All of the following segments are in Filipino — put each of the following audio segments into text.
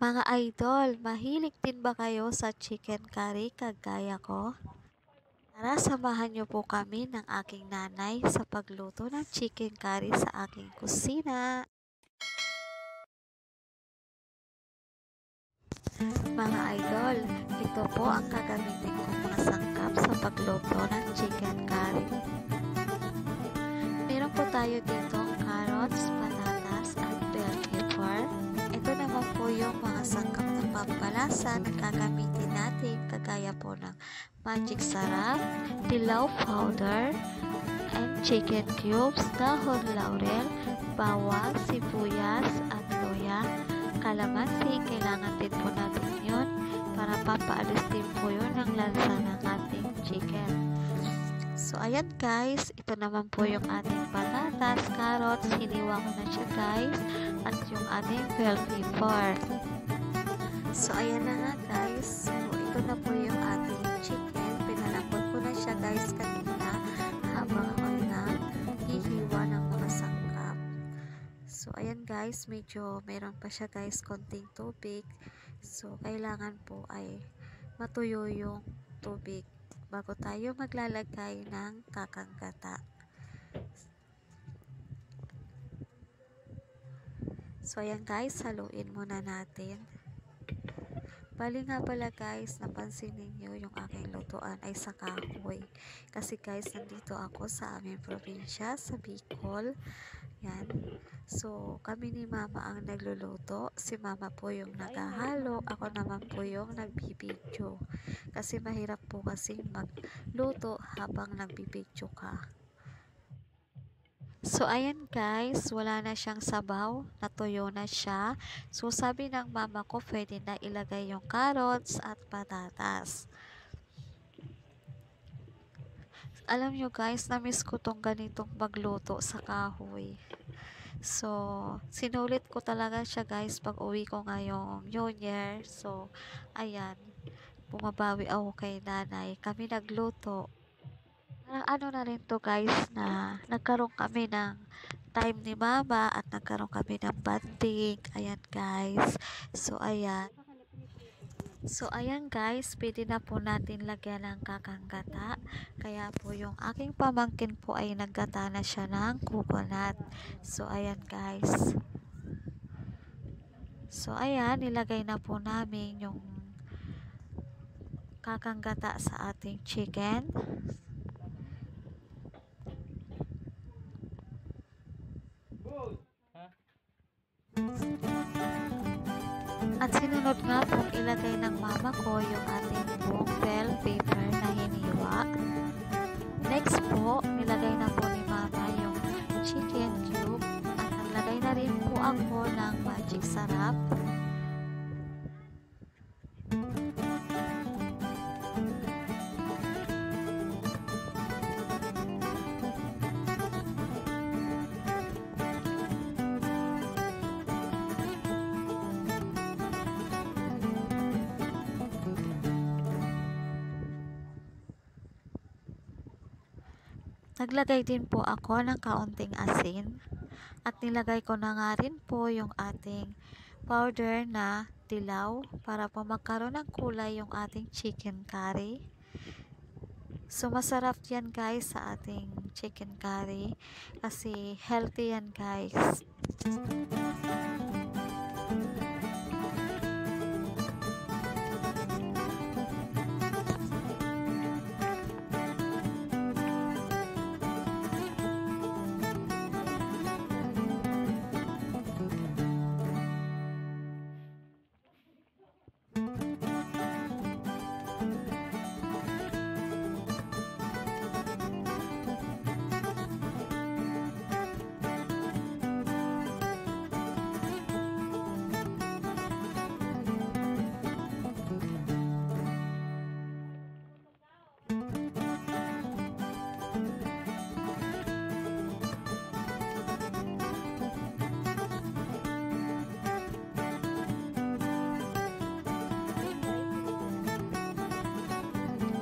Mga idol, mahilig din ba kayo sa chicken curry kagaya ko? Tara, samahan niyo po kami ng aking nanay sa pagluto ng chicken curry sa aking kusina. Mga idol, ito po ang gagamitin kong mga sangkap sa pagluto ng chicken curry. Meron po tayo ditong carrots, patatas, at bell pepper. Ito naman po yung mga sangkap na pampalasa na gagamitin natin kagaya po ng magic sarap, dilaw powder, and chicken cubes, dahon laurel, bawang, sibuyas, at luya. Kalamansi, kailangan din po natin yun para papaalis din po yun ng lansa ng ating chicken. So, ayan guys, ito naman po yung ating patatas, carrots, hiniwa ko na siya guys, at yung ating bell pepper. So, ayan na nga guys, so ito na po yung ating chicken, pinalambot ko na siya guys kanina habang ako hihiwa ng mga sangkap. So, ayan guys, medyo meron pa siya guys, konting tubig. So, kailangan po ay matuyo yung tubig bago tayo maglalagay ng kakanggata. So, ayan guys, haluin muna natin. Bali nga pala guys, napansin ninyo yung aking lutuan ay sa kahoy. Kasi guys, nandito ako sa aming probinsya, sa Bicol. Yan. So, kami ni mama ang nagluluto. Si mama po yung naghahalo. Ako naman po yung nagbibidyo. Kasi mahirap po kasing magluto habang nagbibidyo ka. So, ayan guys, wala na siyang sabaw, natuyo na siya. So, sabi ng mama ko, pwede na ilagay yung carrots at patatas. Alam nyo guys, na-miss ko tong ganitong magluto sa kahoy. So, sinulit ko talaga siya guys pag uwi ko ngayong New Year. So, ayan, bumabawi ako kay nanay. Kami nagluto. Parang ano na rin to guys na nagkaroon kami ng time ni mama at nagkaroon kami ng bonding. Ayan guys. So ayan. So ayan guys, pwede na po natin lagyan ng kakanggata. Kaya po yung aking pamangkin po ay naggata na siya ng coconut. So ayan guys. So ayan, nilagay na po namin yung kakanggata sa ating chicken. At sinunod nga pong ilagay ng mama ko yung ating buong bell pepper na hiniwa. Next po, nilagay na po ni mama yung chicken cube at naglagay na rin po ako ng magic sarap. Naglagay din po ako ng kaunting asin at nilagay ko na nga rin po yung ating powder na dilaw para po magkaroon ng kulay yung ating chicken curry. So masarap yan guys sa ating chicken curry kasi healthy yan guys.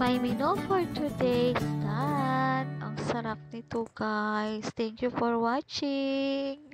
My menu for today is done. Ang sarap nito guys. Thank you for watching.